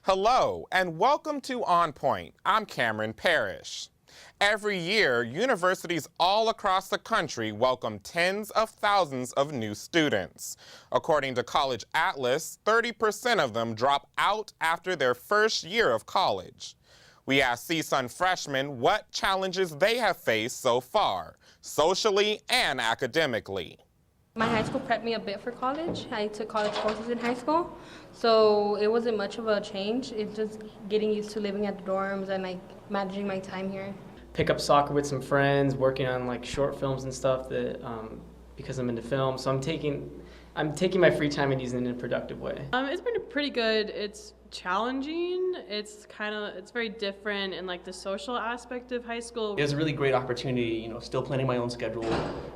Hello, and welcome to On Point. I'm Cameron Parrish. Every year, universities all across the country welcome tens of thousands of new students. According to College Atlas, 30% of them drop out after their first year of college. We asked CSUN freshmen what challenges they have faced so far, socially and academically. My high school prepped me a bit for college. I took college courses in high school, so it wasn't much of a change. It's just getting used to living at the dorms and managing my time here. Pick up soccer with some friends, working on short films and stuff that because I'm into film. So I'm taking my free time and using it in a productive way. It's been pretty good. It's challenging. It's very different in the social aspect of high school. It was a really great opportunity, still planning my own schedule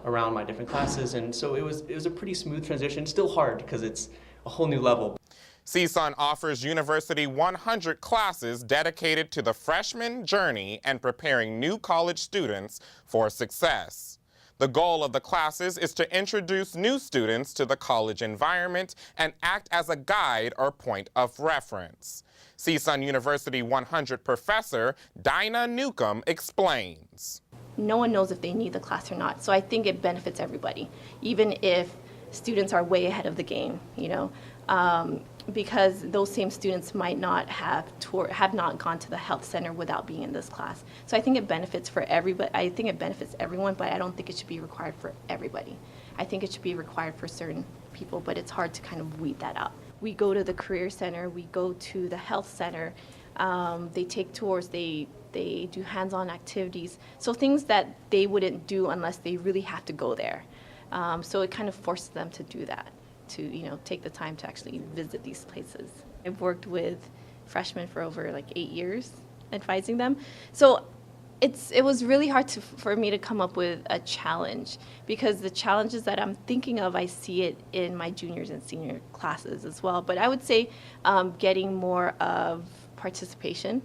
around my different classes, and so it was a pretty smooth transition. Still hard because it's a whole new level. CSUN offers University 100 classes dedicated to the freshman journey and preparing new college students for success. The goal of the classes is to introduce new students to the college environment and act as a guide or point of reference. CSUN University 100 professor Dinah Newcomb explains. No one knows if they need the class or not, so I think it benefits everybody, even if students are way ahead of the game, because those same students might not have not gone to the health center without being in this class. So I think it benefits for everybody. I think it benefits everyone, but I don't think it should be required for everybody. I think it should be required for certain people, but it's hard to kind of weed that out. We go to the career center, we go to the health center, they take tours, they do hands-on activities, so things that they wouldn't do unless they really have to go there. So it kind of forces them to do that, to take the time to actually visit these places. I've worked with freshmen for over 8 years, advising them. So it was really hard for me to come up with a challenge, because the challenges that I'm thinking of, I see it in my juniors and senior classes as well. But I would say getting more of participation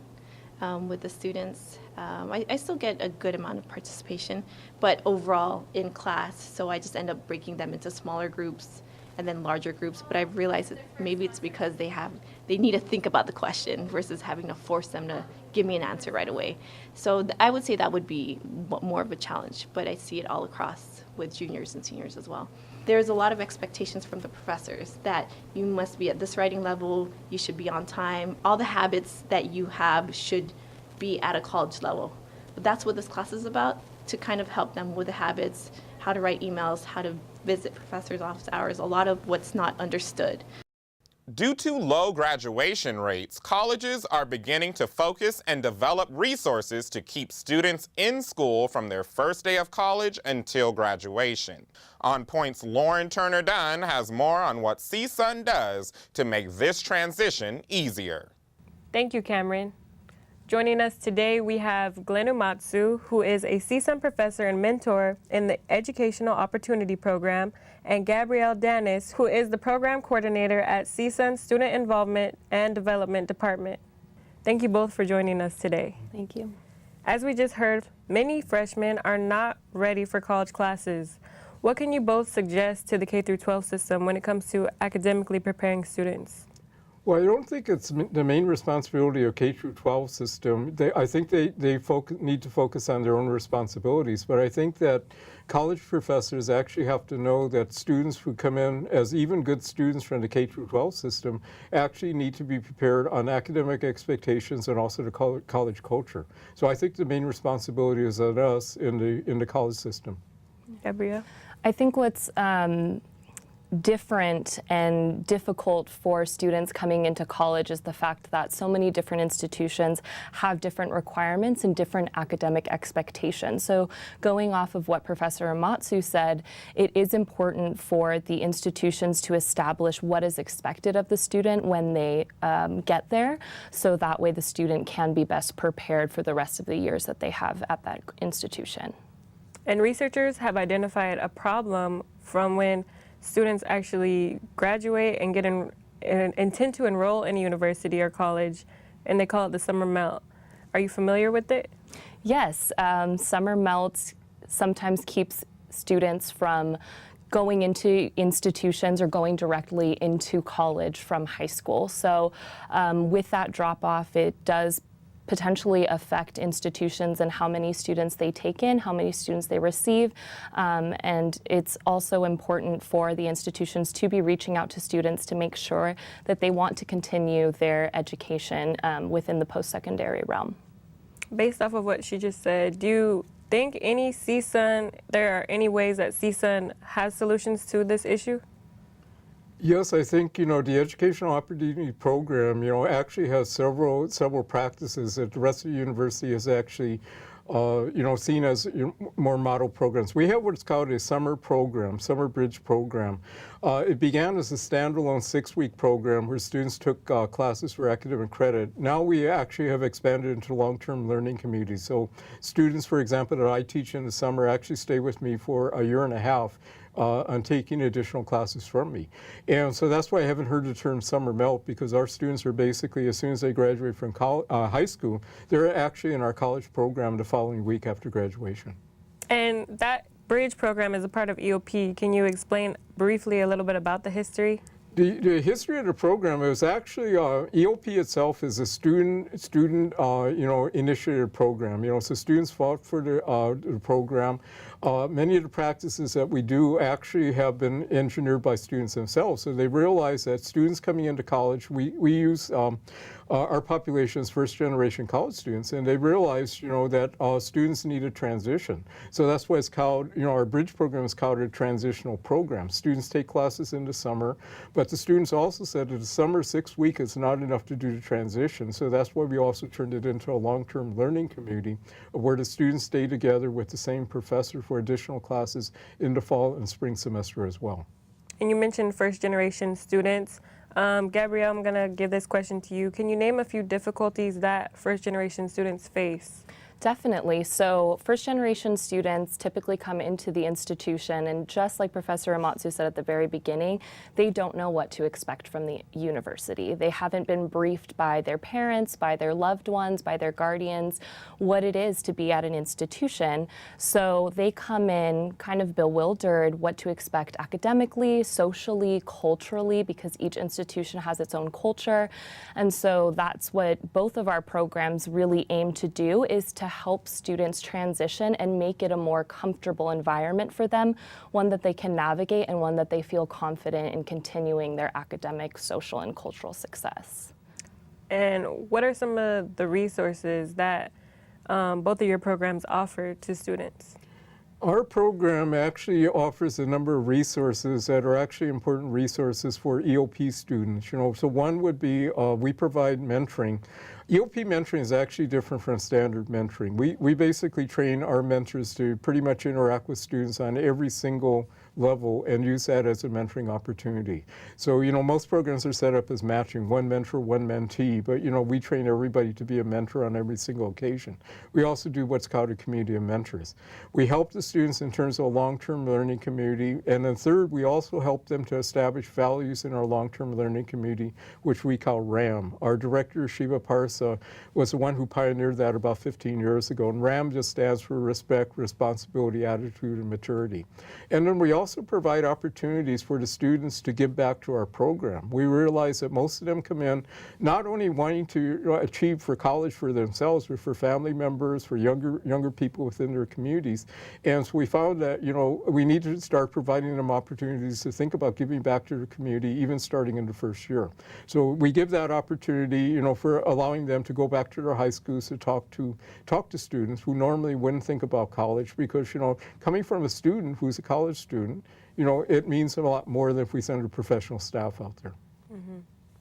with the students. I still get a good amount of participation, but overall in class, so I just end up breaking them into smaller groups and then larger groups. But I've realized that maybe it's because they need to think about the question versus having to force them to give me an answer right away. So I would say that would be more of a challenge, but I see it all across with juniors and seniors as well. There's a lot of expectations from the professors that you must be at this writing level, you should be on time, all the habits that you have should be at a college level. But that's what this class is about, to kind of help them with the habits, how to write emails, how to visit professors' office hours, a lot of what's not understood. Due to low graduation rates, colleges are beginning to focus and develop resources to keep students in school from their first day of college until graduation. On Point's Lauren Turner Dunn has more on what CSUN does to make this transition easier. Thank you, Cameron. Joining us today, we have Glenn Omatsu, who is a CSUN professor and mentor in the Educational Opportunity Program, and Gabrielle Danis, who is the program coordinator at CSUN's Student Involvement and Development Department. Thank you both for joining us today. Thank you. As we just heard, many freshmen are not ready for college classes. What can you both suggest to the K-12 system when it comes to academically preparing students? Well, I don't think it's the main responsibility of K-12 system. I think they need to focus on their own responsibilities, but I think that college professors actually have to know that students who come in as even good students from the K-12 system actually need to be prepared on academic expectations and also the college culture. So I think the main responsibility is on us in the college system. Gabrielle? I think what's different and difficult for students coming into college is the fact that so many different institutions have different requirements and different academic expectations. So going off of what Professor Omatsu said, it is important for the institutions to establish what is expected of the student when they get there, so that way the student can be best prepared for the rest of the years that they have at that institution. And researchers have identified a problem from when students actually graduate and intend to enroll in a university or college, and they call it the summer melt. Are you familiar with it? Yes, summer melt sometimes keeps students from going into institutions or going directly into college from high school. So with that drop off, it does potentially affect institutions and how many students they take in, how many students they receive. And it's also important for the institutions to be reaching out to students to make sure that they want to continue their education within the post-secondary realm. Based off of what she just said, do you think there are any ways that CSUN has solutions to this issue? Yes, I think, the Educational Opportunity Program, actually has several practices that the rest of the university has actually, seen as more model programs. We have what's called a summer bridge program. It began as a standalone 6-week program where students took classes for academic credit. Now we actually have expanded into long-term learning communities. So students, for example, that I teach in the summer actually stay with me for a year and a half on taking additional classes from me. And so that's why I haven't heard the term summer melt, because our students are basically, as soon as they graduate from high school, they're actually in our college program the following week after graduation. And that bridge program is a part of EOP. Can you explain briefly a little bit about the history? The history of the program is actually EOP itself is a student initiated program. So students fought for the program. Many of the practices that we do actually have been engineered by students themselves. So they realize that students coming into college, we use our population is first-generation college students, and they realize, that students need a transition. So that's why it's called, our bridge program is called a transitional program. Students take classes in the summer, but the students also said that the summer 6-week is not enough to do the transition. So that's why we also turned it into a long-term learning community where the students stay together with the same professor for additional classes in the fall and spring semester as well. And you mentioned first-generation students. Gabrielle, I'm going to give this question to you. Can you name a few difficulties that first-generation students face? Definitely. So first-generation students typically come into the institution, and just like Professor Omatsu said at the very beginning, they don't know what to expect from the university. They haven't been briefed by their parents, by their loved ones, by their guardians, what it is to be at an institution. So they come in kind of bewildered what to expect academically, socially, culturally, because each institution has its own culture. And so that's what both of our programs really aim to do, is to help students transition and make it a more comfortable environment for them, one that they can navigate and one that they feel confident in continuing their academic, social, and cultural success. And what are some of the resources that both of your programs offer to students? Our program actually offers a number of resources that are actually important resources for EOP students. So one would be we provide mentoring. EOP mentoring is actually different from standard mentoring. We basically train our mentors to pretty much interact with students on every single level and use that as a mentoring opportunity. So, most programs are set up as matching, one mentor, one mentee, but, we train everybody to be a mentor on every single occasion. We also do what's called a community of mentors. We help the students in terms of a long-term learning community, and then third, we also help them to establish values in our long-term learning community, which we call RAM. Our director, Shiva Parsa, was the one who pioneered that about 15 years ago, and RAM just stands for respect, responsibility, attitude, and maturity. And then we also provide opportunities for the students to give back to our program. We realize that most of them come in not only wanting to achieve for college for themselves, but for family members, for younger people within their communities. And so we found that, we need to start providing them opportunities to think about giving back to the community, even starting in the first year. So we give that opportunity, for allowing them to go back to their high schools to talk to students who normally wouldn't think about college, because, coming from a student who's a college student, it means a lot more than if we send a professional staff out there. Mm-hmm.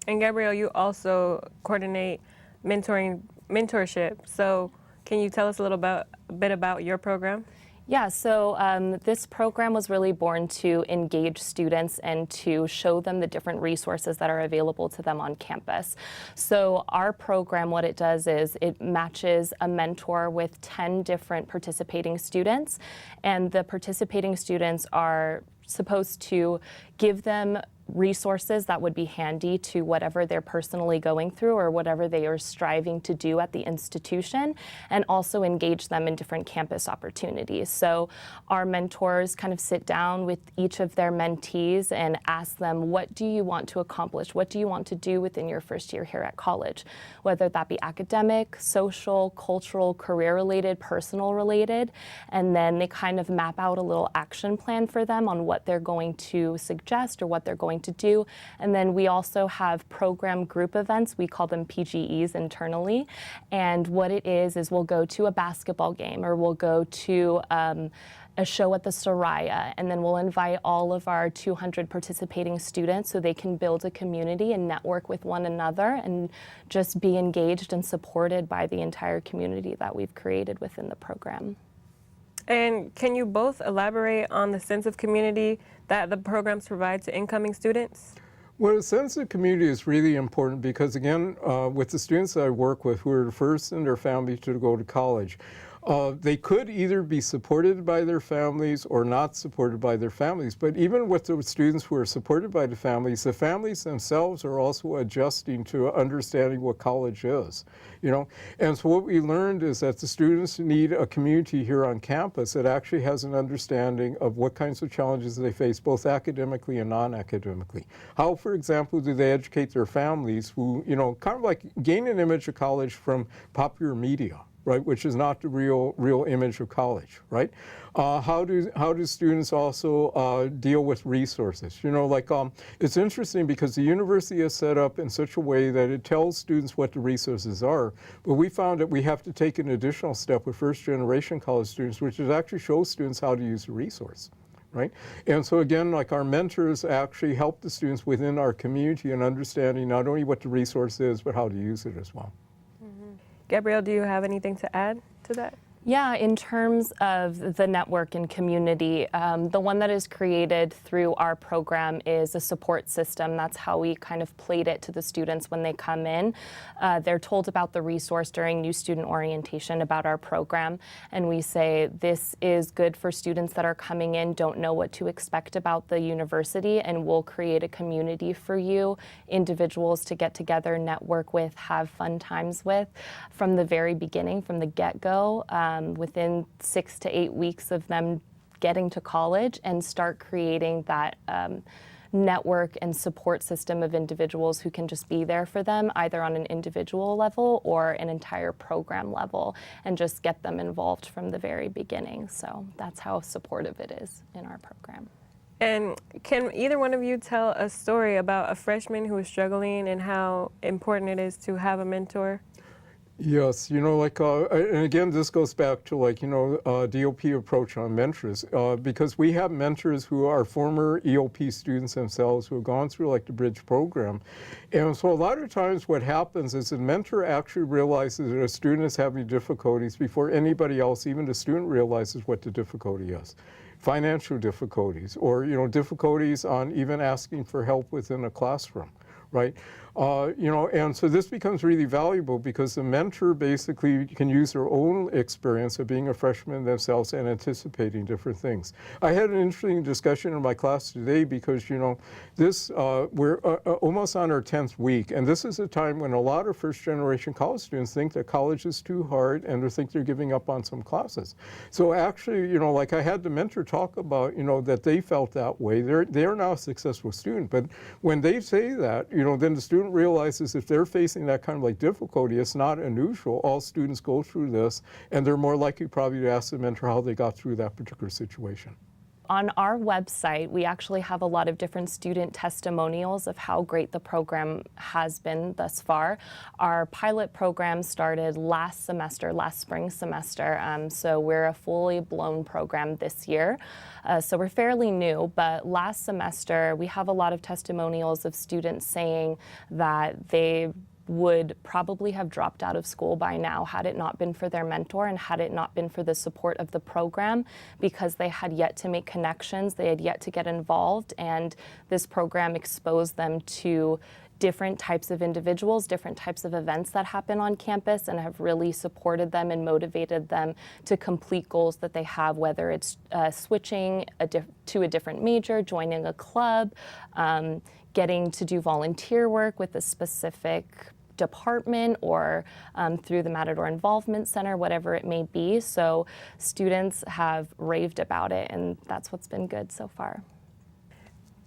And Gabrielle, you also coordinate mentorship. So can you tell us a bit about your program? Yeah, so this program was really born to engage students and to show them the different resources that are available to them on campus. So our program, what it does is it matches a mentor with 10 different participating students, and the participating students are supposed to give them resources that would be handy to whatever they're personally going through or whatever they are striving to do at the institution, and also engage them in different campus opportunities. So our mentors kind of sit down with each of their mentees and ask them, what do you want to accomplish? What do you want to do within your first year here at college? Whether that be academic, social, cultural, career-related, personal-related, and then they kind of map out a little action plan for them on what they're going to suggest or what they're going to do. And then we also have program group events. We call them PGEs internally. And what it is we'll go to a basketball game, or we'll go to a show at the Soraya, and then we'll invite all of our 200 participating students so they can build a community and network with one another and just be engaged and supported by the entire community that we've created within the program. And can you both elaborate on the sense of community that the programs provide to incoming students? Well, a sense of community is really important because, again, with the students that I work with who are the first in their family to go to college, they could either be supported by their families or not supported by their families. But even with the students who are supported by the families themselves are also adjusting to understanding what college is, you know. And so what we learned is that the students need a community here on campus that actually has an understanding of what kinds of challenges they face, both academically and non-academically. How, for example, do they educate their families who, you know, kind of like gain an image of college from popular media, right, which is not the real image of college, right? How do students also deal with resources? You know, like it's interesting because the university is set up in such a way that it tells students what the resources are, but we found that we have to take an additional step with first-generation college students, which is actually show students how to use the resource. Right? And so again, like our mentors actually help the students within our community in understanding not only what the resource is, but how to use it as well. Gabrielle, do you have anything to add to that? Yeah, in terms of the network and community, the one that is created through our program is a support system. That's how we kind of played it to the students when they come in. They're told about the resource during new student orientation about our program, and we say this is good for students that are coming in, don't know what to expect about the university, and we'll create a community for you, individuals to get together, network with, have fun times with from the very beginning, from the get-go. Within 6 to 8 weeks of them getting to college, and start creating that network and support system of individuals who can just be there for them, either on an individual level or an entire program level, and just get them involved from the very beginning. So that's how supportive it is in our program. And can either one of you tell a story about a freshman who is struggling and how important it is to have a mentor? Yes, you know, like, and again, this goes back to, like, you know, DOP approach on mentors, because we have mentors who are former EOP students themselves who have gone through, like, the Bridge program. And so a lot of times what happens is the mentor actually realizes that a student is having difficulties before anybody else, even the student, realizes what the difficulty is. Financial difficulties, or, you know, difficulties on even asking for help within a classroom, right? You know, and so this becomes really valuable because the mentor basically can use their own experience of being a freshman themselves and anticipating different things. I had an interesting discussion in my class today because, you know, this, we're almost on our 10th week, and this is a time when a lot of first-generation college students think that college is too hard and they think they're giving up on some classes. So actually, you know, like I had the mentor talk about, you know, that they felt that way. They're now a successful student, but when they say that, you know, then the student realizes if they're facing that kind of like difficulty, it's not unusual. All students go through this, and they're more likely probably to ask the mentor how they got through that particular situation. On our website, we actually have a lot of different student testimonials of how great the program has been thus far. Our pilot program started last spring semester, so we're a fully blown program this year. So we're fairly new, but last semester we have a lot of testimonials of students saying that they would probably have dropped out of school by now had it not been for their mentor and had it not been for the support of the program, because they had yet to make connections, they had yet to get involved, and this program exposed them to different types of individuals, different types of events that happen on campus, and have really supported them and motivated them to complete goals that they have, whether it's switching to a different major, joining a club, getting to do volunteer work with a specific department, or through the Matador Involvement Center, whatever it may be. So students have raved about it, and that's what's been good so far.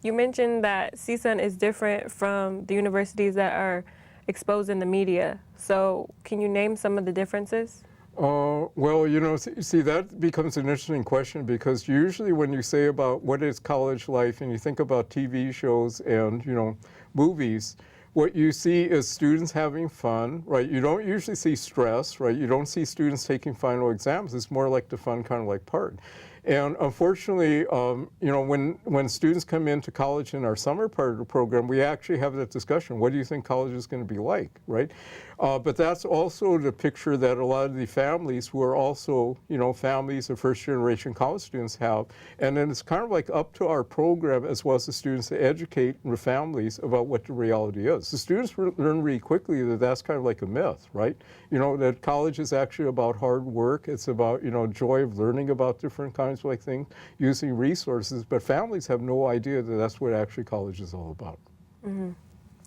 You mentioned that CSUN is different from the universities that are exposed in the media. So can you name some of the differences? Well, you know, see, that becomes an interesting question, because usually when you say about what is college life and you think about TV shows and, you know, movies, what you see is students having fun, right? You don't usually see stress, right? You don't see students taking final exams. It's more like the fun kind of like part. And unfortunately, you know, when students come into college in our summer part of the program, we actually have that discussion. What do you think college is going to be like, right? But that's also the picture that a lot of the families who are also, you know, families of first-generation college students have. And then it's kind of like up to our program as well as the students to educate the families about what the reality is. The students learn really quickly that that's kind of like a myth, right? You know, that college is actually about hard work. It's about, you know, joy of learning about different kinds of like things, using resources. But families have no idea that that's what actually college is all about. Mm-hmm.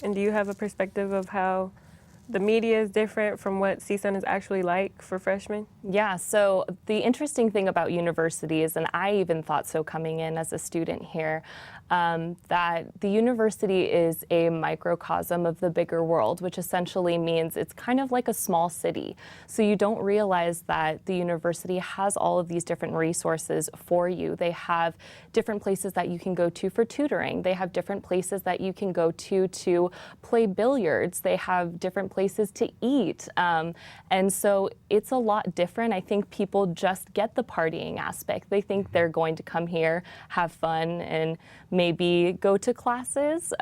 And do you have a perspective of how the media is different from what CSUN is actually like for freshmen? Yeah, so the interesting thing about universities, and I even thought so coming in as a student here, that the university is a microcosm of the bigger world, which essentially means it's kind of like a small city. So you don't realize that the university has all of these different resources for you. They have different places that you can go to for tutoring. They have different places that you can go to play billiards. They have different places to eat. And so it's a lot different. I think people just get the partying aspect. They think they're going to come here, have fun, and maybe go to classes,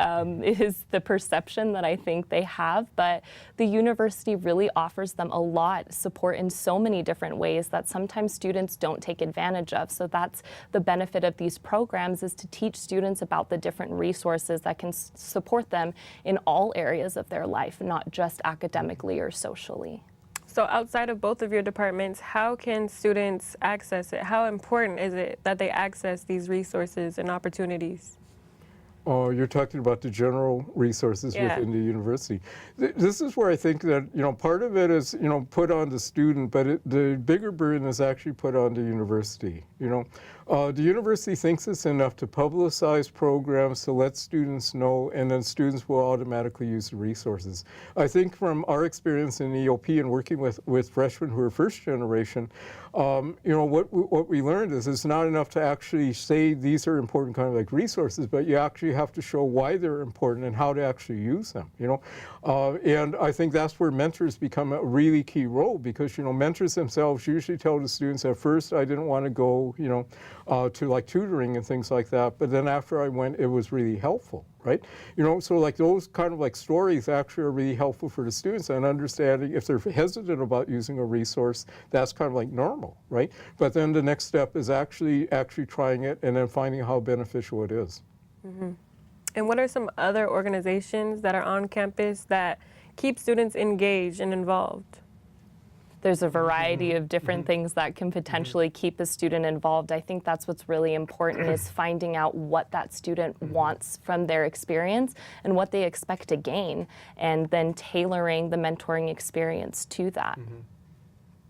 is the perception that I think they have. But the university really offers them a lot of support in so many different ways that sometimes students don't take advantage of. So that's the benefit of these programs, is to teach students about the different resources that can support them in all areas of their life, not just academically or socially. So outside of both of your departments, how can students access it? How important is it that they access these resources and opportunities? Oh, you're talking about the general resources within the university. This is where I think that, you know, part of it is, you know, put on the student, but the bigger burden is actually put on the university, you know. The university thinks it's enough to publicize programs to let students know, and then students will automatically use the resources. I think from our experience in EOP and working with freshmen who are first generation, you know, what we learned is it's not enough to actually say these are important kind of like resources, but you actually have to show why they're important and how to actually use them, you know. And I think that's where mentors become a really key role, because, you know, mentors themselves usually tell the students, at first I didn't want to go, you know, to like tutoring and things like that, but then after I went, it was really helpful, right? You know, so like those kind of like stories actually are really helpful for the students, and understanding if they're hesitant about using a resource, that's kind of like normal, right? But then the next step is actually trying it and then finding how beneficial it is. Mm-hmm. And what are some other organizations that are on campus that keep students engaged and involved? There's a variety of different things that can potentially keep a student involved. I think that's what's really important, is finding out what that student wants from their experience and what they expect to gain, and then tailoring the mentoring experience to that.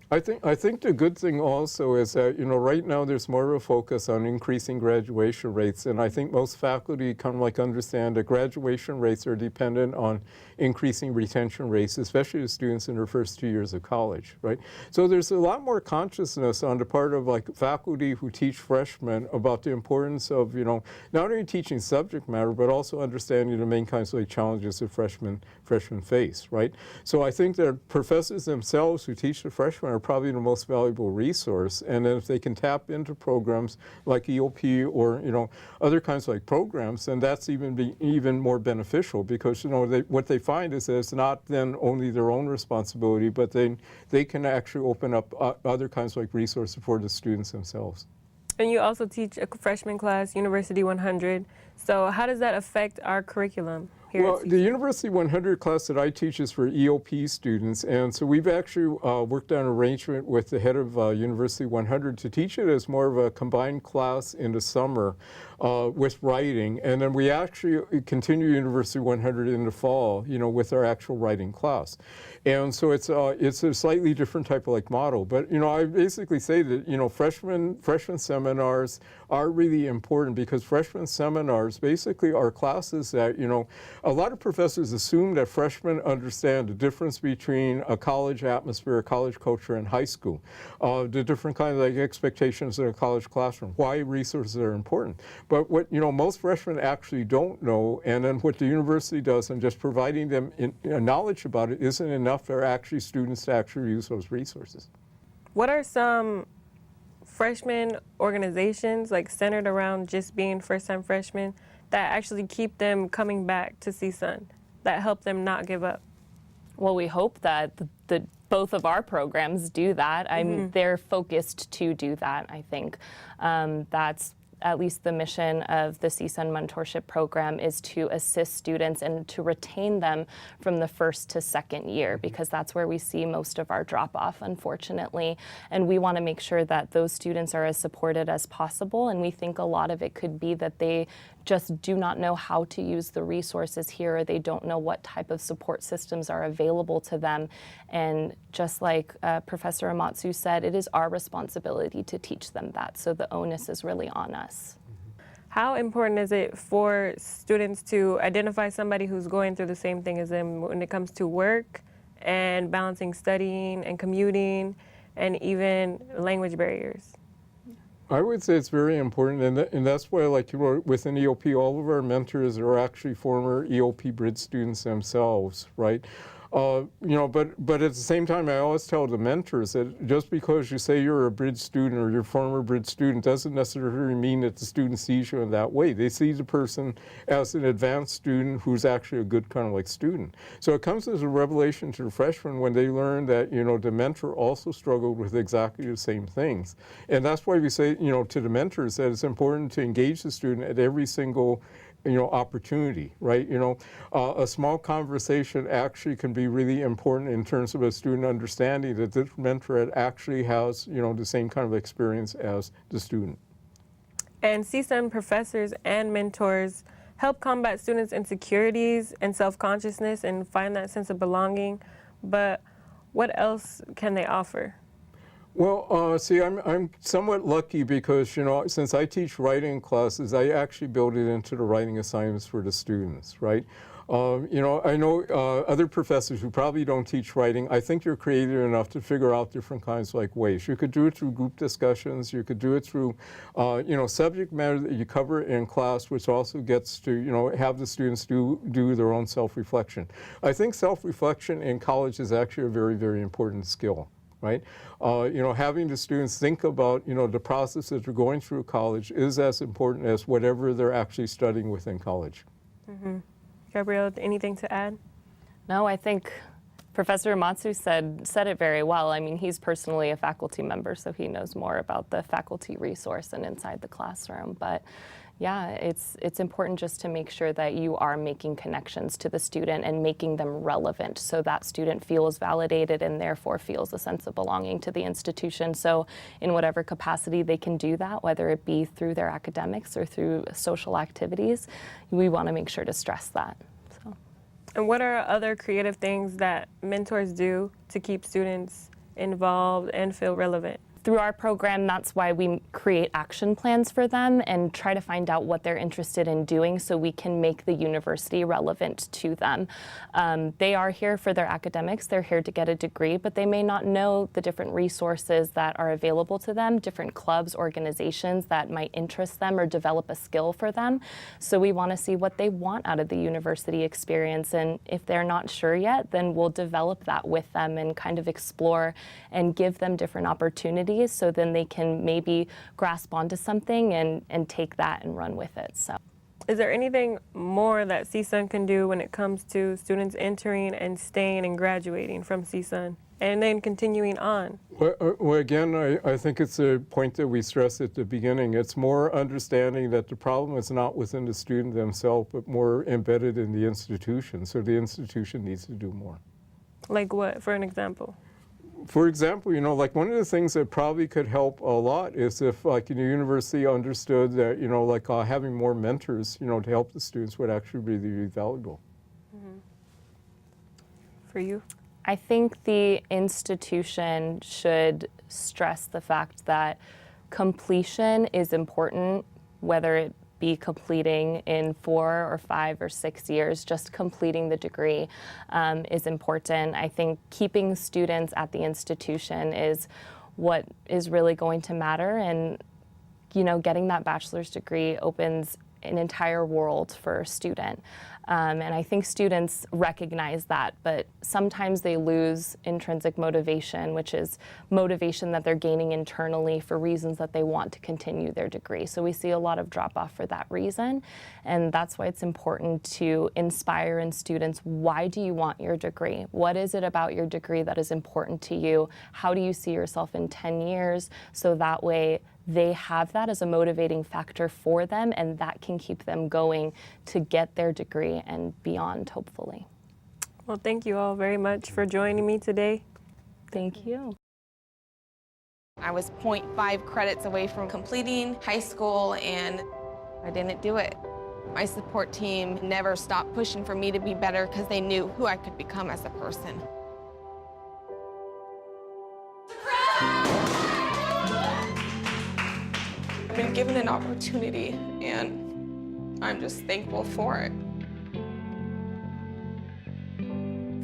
I think the good thing also is that, you know, right now there's more of a focus on increasing graduation rates, and I think most faculty kind of like understand that graduation rates are dependent on increasing retention rates, especially the students in their first 2 years of college, right? So there's a lot more consciousness on the part of like faculty who teach freshmen about the importance of, you know, not only teaching subject matter, but also understanding the main kinds of like challenges that freshmen face, right? So I think that professors themselves who teach the freshmen are probably the most valuable resource, and then if they can tap into programs like EOP or, you know, other kinds of like programs, then that's even more beneficial, because, you know, what they find is that it's not then only their own responsibility, but they can actually open up other kinds of like resources for the students themselves. And you also teach a freshman class, University 100. So how does that affect our curriculum? here Well, at the CSUN? University 100 class that I teach is for EOP students, and so we've actually worked on an arrangement with the head of University 100 to teach it as more of a combined class in the summer with writing, and then we actually continue University 100 in the fall, with our actual writing class. And so it's a slightly different type of model, but I basically say that freshman seminars are really important, because freshman seminars basically are classes that a lot of professors assume that freshmen understand the difference between a college atmosphere, a college culture, and high school, the different kinds of expectations in a college classroom, why resources are important. But what most freshmen actually don't know, and then what the university does and just providing them knowledge about it isn't enough for actually students to actually use those resources. What are some freshman organizations centered around just being first-time freshmen that actually keep them coming back to CSUN, that help them not give up? Well, we hope that both of our programs do that. They're focused to do that, I think. That's at least the mission of the CSUN mentorship program, is to assist students and to retain them from the first to second year, because that's where we see most of our drop-off, unfortunately. And we want to make sure that those students are as supported as possible, and we think a lot of it could be that they just do not know how to use the resources here, or they don't know what type of support systems are available to them. And just like Professor Omatsu said, it is our responsibility to teach them that, so the onus is really on us. How important is it for students to identify somebody who's going through the same thing as them when it comes to work and balancing studying and commuting and even language barriers? I would say it's very important, and that's why, within EOP, all of our mentors are actually former EOP Bridge students themselves, right? But at the same time, I always tell the mentors that just because you say you're a Bridge student or you're a former Bridge student doesn't necessarily mean that the student sees you in that way. They see the person as an advanced student who's actually a good kind of student. So it comes as a revelation to the freshmen when they learn that, the mentor also struggled with exactly the same things. And that's why we say, to the mentors that it's important to engage the student at every single opportunity, right? A small conversation actually can be really important in terms of a student understanding that this mentor actually has, the same kind of experience as the student. And CSUN professors and mentors help combat students' insecurities and self-consciousness and find that sense of belonging. But what else can they offer? Well, see, I'm somewhat lucky because, since I teach writing classes, I actually build it into the writing assignments for the students, right? I know other professors who probably don't teach writing, I think you're creative enough to figure out different kinds of ways. You could do it through group discussions, you could do it through, subject matter that you cover in class, which also gets to, have the students do their own self-reflection. I think self-reflection in college is actually a very, very important skill. Right? Having the students think about, the process that they're going through college is as important as whatever they're actually studying within college. Mm-hmm. Gabrielle, anything to add? No, I think Professor Omatsu said it very well. I mean, he's personally a faculty member, so he knows more about the faculty resource and inside the classroom. But yeah, it's important just to make sure that you are making connections to the student and making them relevant, so that student feels validated and therefore feels a sense of belonging to the institution. So in whatever capacity they can do that, whether it be through their academics or through social activities, we want to make sure to stress that. And what are other creative things that mentors do to keep students involved and feel relevant? Through our program, that's why we create action plans for them and try to find out what they're interested in doing so we can make the university relevant to them. They are here for their academics, they're here to get a degree, but they may not know the different resources that are available to them, different clubs, organizations that might interest them or develop a skill for them. So we want to see what they want out of the university experience, and if they're not sure yet, then we'll develop that with them and kind of explore and give them different opportunities, so then they can maybe grasp onto something and take that and run with it. So, is there anything more that CSUN can do when it comes to students entering and staying and graduating from CSUN? and then continuing on? Well, again, I think it's a point that we stressed at the beginning. It's more understanding that the problem is not within the student themselves, but more embedded in the institution. So the institution needs to do more. Like what, for an example? For example, you know, like one of the things that probably could help a lot is if, like, in the university understood that, you know, like having more mentors, you know, to help the students would actually be really valuable. Mm-hmm. For you? I think the institution should stress the fact that completion is important, whether it be completing in 4 or 5 or 6 years. Just completing the degree is important. I think keeping students at the institution is what is really going to matter, and you know, getting that bachelor's degree opens an entire world for a student. And I think students recognize that, but sometimes they lose intrinsic motivation, which is motivation that they're gaining internally for reasons that they want to continue their degree. So we see a lot of drop off for that reason. And that's why it's important to inspire in students, why do you want your degree? What is it about your degree that is important to you? How do you see yourself in 10 years? So that way they have that as a motivating factor for them, and that can keep them going to get their degree and beyond, hopefully. Well, thank you all very much for joining me today. Thank you. I was 0.5 credits away from completing high school, and I didn't do it. My support team never stopped pushing for me to be better because they knew who I could become as a person. I've been given an opportunity, and I'm just thankful for it.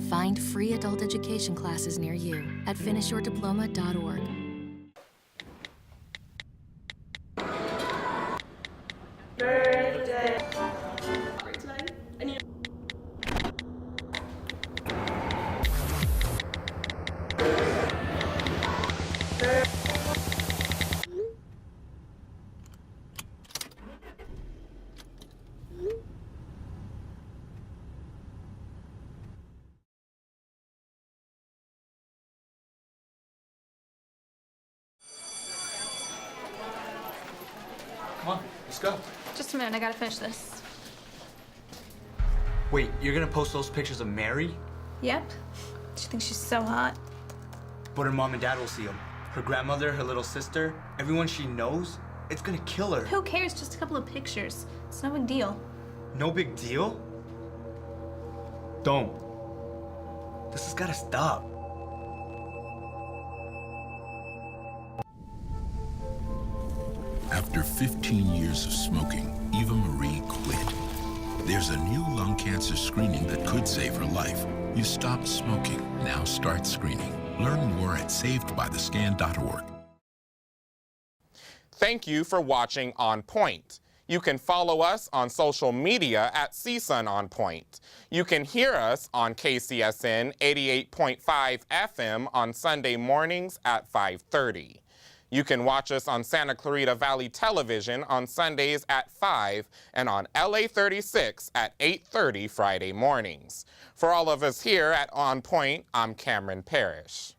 Find free adult education classes near you at finishyourdiploma.org. Come on, let's go. Just a minute, I gotta finish this. Wait, you're gonna post those pictures of Mary? Yep. She thinks she's so hot. But her mom and dad will see them. Her grandmother, her little sister, everyone she knows, it's gonna kill her. Who cares? Just a couple of pictures. It's no big deal. No big deal? Don't. This has gotta stop. After 15 years of smoking, Eva Marie quit. There's a new lung cancer screening that could save her life. You stopped smoking. Now start screening. Learn more at savedbythescan.org. Thank you for watching On Point. You can follow us on social media at CSUN On Point. You can hear us on KCSN 88.5 FM on Sunday mornings at 5:30. You can watch us on Santa Clarita Valley Television on Sundays at 5 and on LA 36 at 8:30 Friday mornings. For all of us here at On Point, I'm Cameron Parrish.